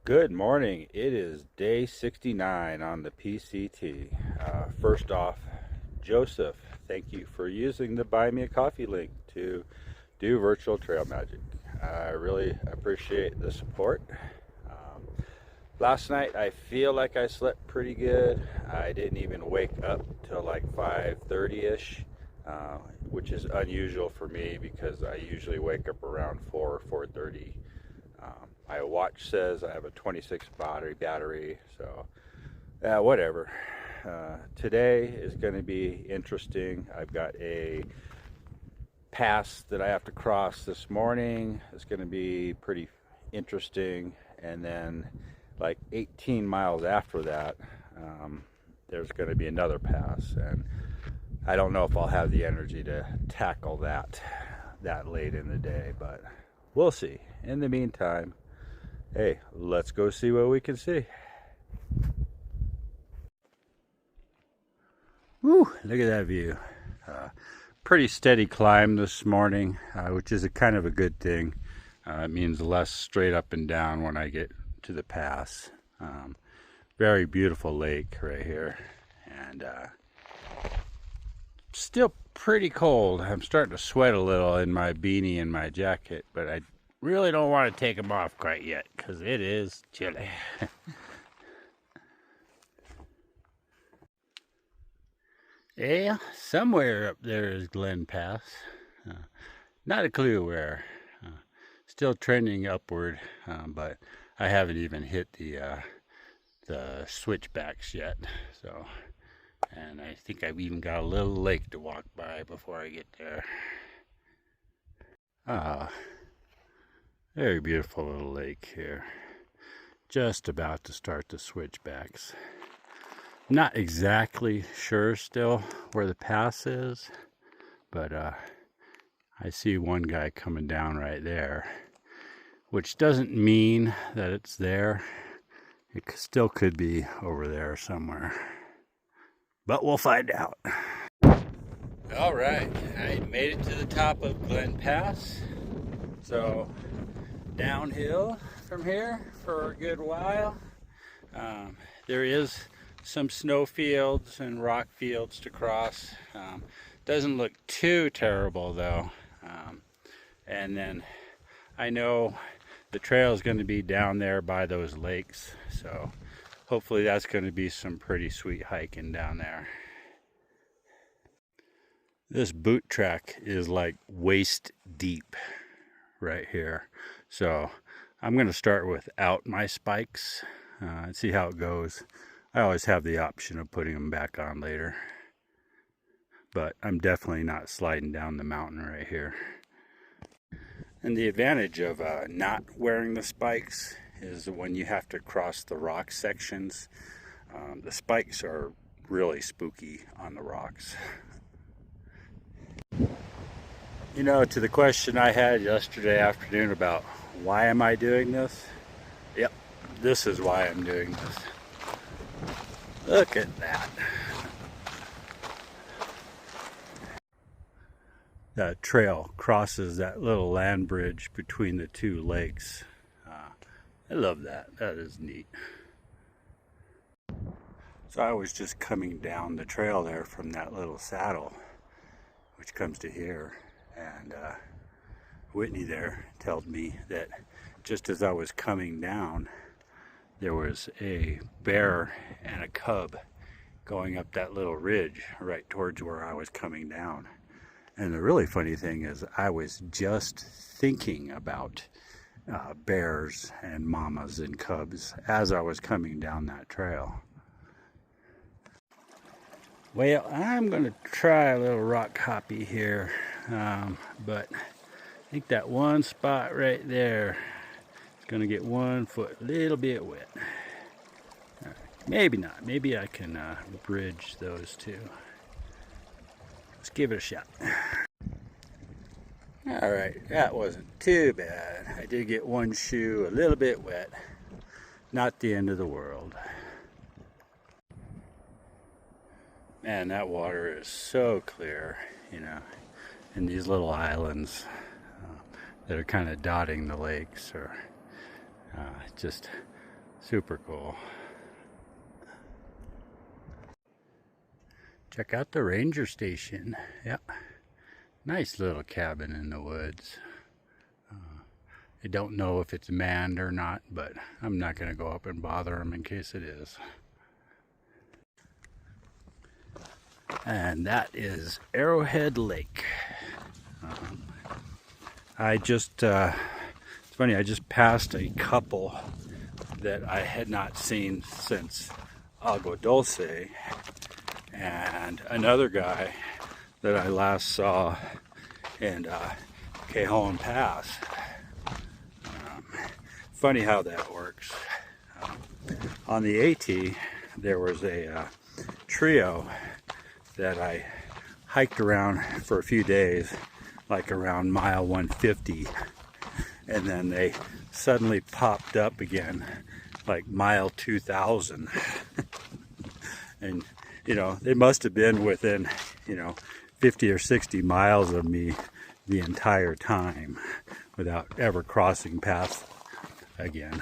Good morning. It is day 69 on the PCT. First off, Joseph, thank you for using the Buy Me a Coffee link to do virtual trail magic. I really appreciate the support. Last night I feel like I slept pretty good. I didn't even wake up till like 5:30ish, which is unusual for me because I usually wake up around 4:30. My watch says I have a 26 battery, so whatever. Today is going to be interesting. I've got a pass that I have to cross this morning. It's going to be pretty interesting, and then like 18 miles after that, there's going to be another pass, and I don't know if I'll have the energy to tackle that late in the day, but we'll see. In the meantime, hey, let's go see what we can see. Woo, look at that view. Pretty steady climb this morning, which is a kind of a good thing. It means less straight up and down when I get to the pass. Very beautiful lake right here, and still pretty cold. I'm starting to sweat a little in my beanie and my jacket, but I really don't want to take them off quite yet because it is chilly. Yeah, somewhere up there is Glen Pass. Not a clue where. Still trending upward, but I haven't even hit the switchbacks yet. So, and I think I've even got a little lake to walk by before I get there. Very beautiful little lake here. Just about to start the switchbacks. Not exactly sure still where the pass is, but I see one guy coming down right there, which doesn't mean that it's there. It still could be over there somewhere, but we'll find out. All right, I made it to the top of Glen Pass. So downhill from here for a good while. There is some snow fields and rock fields to cross. Doesn't look too terrible though. And then I know the trail is going to be down there by those lakes, so hopefully that's going to be some pretty sweet hiking down there. This boot track is like waist deep right here, so I'm going to start without my spikes and see how it goes. I always have the option of putting them back on later, but I'm definitely not sliding down the mountain right here. And the advantage of not wearing the spikes is when you have to cross the rock sections, the spikes are really spooky on the rocks. You know, to the question I had yesterday afternoon about why am I doing this? Yep, this is why I'm doing this. Look at that. That trail crosses that little land bridge between the two lakes. I love that. That is neat. So I was just coming down the trail there from that little saddle, which comes to here, and Whitney there told me that just as I was coming down, there was a bear and a cub going up that little ridge right towards where I was coming down. And the really funny thing is I was just thinking about bears and mamas and cubs as I was coming down that trail. Well, I'm going to try a little rock hoppy here, but I think that one spot right there is going to get 1 foot a little bit wet. Right. Maybe not. Maybe I can bridge those two. Let's give it a shot. All right, that wasn't too bad. I did get one shoe a little bit wet. Not the end of the world. Man, that water is so clear, you know, in these little islands that are kind of dotting the lakes, or just Super cool. Check out the ranger station. Yep. Nice little cabin in the woods. I don't know if it's manned or not, but I'm not going to go up and bother them in case it is. And that is Arrowhead Lake. It's funny, I just passed a couple that I had not seen since Agua Dulce, and another guy that I last saw in Cajon Pass. Funny how that works. On the AT, there was a trio that I hiked around for a few days, like around mile 150, and then they suddenly popped up again like mile 2000. And you know, they must have been within, you know, 50 or 60 miles of me the entire time without ever crossing paths again.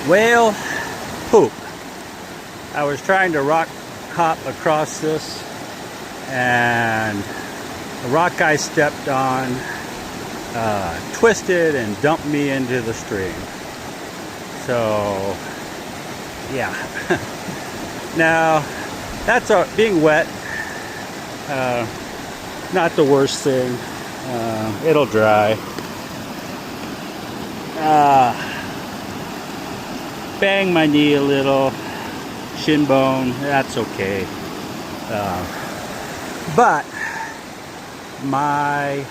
Whale poop. I was trying to rock hop across this, and the rock I stepped on twisted and dumped me into the stream. So yeah. Now that's being wet, not the worst thing. It'll dry. Bang my knee a little, shin bone, that's okay. But my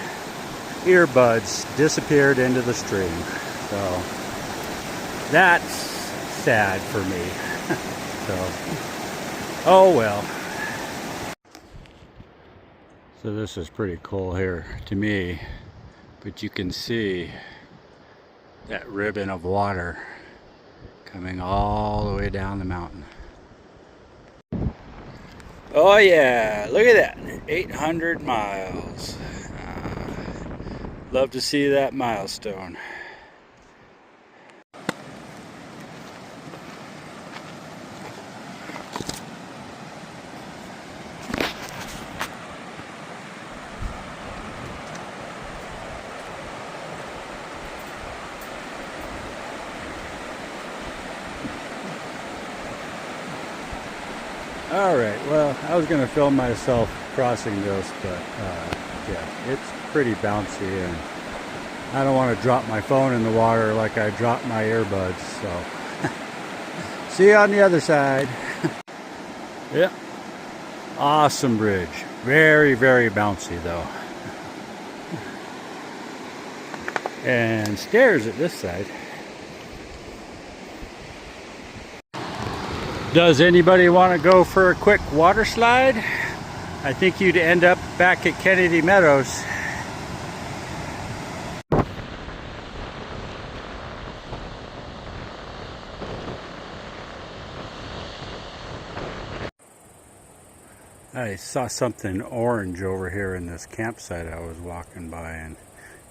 earbuds disappeared into the stream, so that's sad for me. So, oh well. So this is pretty cool here to me, but you can see that ribbon of water coming all the way down the mountain. Oh yeah, look at that, 800 miles. Love to see that milestone. Alright, well, I was going to film myself crossing this, but yeah, it's pretty bouncy, and I don't want to drop my phone in the water like I dropped my earbuds, so see you on the other side. Yeah, awesome bridge. Very, very bouncy though. And stairs at this side. Does anybody want to go for a quick water slide? I think you'd end up back at Kennedy Meadows. I saw something orange over here in this campsite I was walking by, and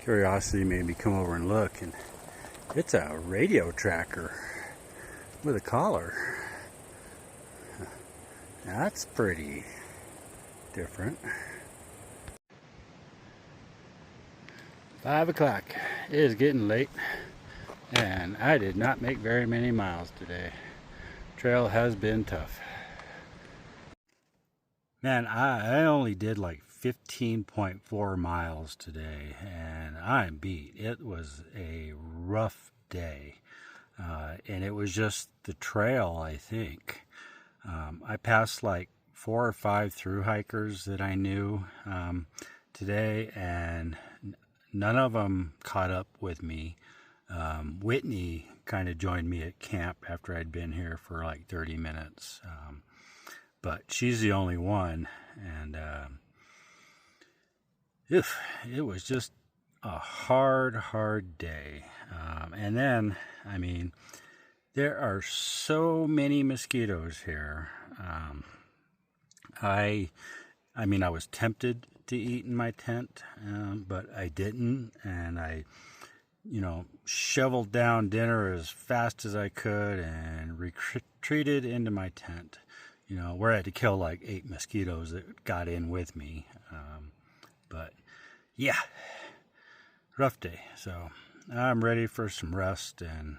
curiosity made me come over and look, and it's a radio tracker with a collar. That's pretty different. 5 o'clock. It is getting late, and I did not make very many miles today. Trail has been tough. Man, I only did like 15.4 miles today, and I'm beat. It was a rough day, and it was just the trail, I think. I passed like 4 or 5 through hikers that I knew today, and none of them caught up with me. Whitney kind of joined me at camp after I'd been here for like 30 minutes. But she's the only one, and it was just a hard day. And then, I mean, there are so many mosquitoes here. I mean, I was tempted to eat in my tent, but I didn't, and I, shoveled down dinner as fast as I could and retreated into my tent, where I had to kill like 8 mosquitoes that got in with me. But yeah, rough day. So I'm ready for some rest, and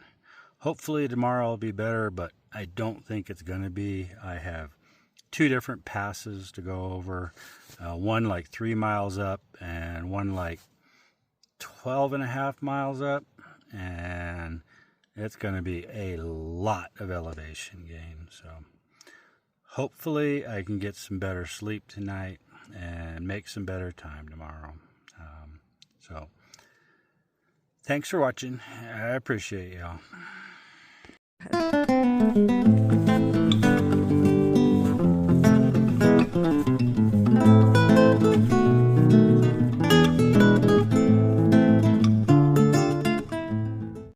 hopefully tomorrow will be better, but I don't think it's going to be. I have 2 different passes to go over, one like 3 miles up and one like 12.5 miles up, and it's going to be a lot of elevation gain. So hopefully I can get some better sleep tonight and make some better time tomorrow. So thanks for watching. I appreciate y'all.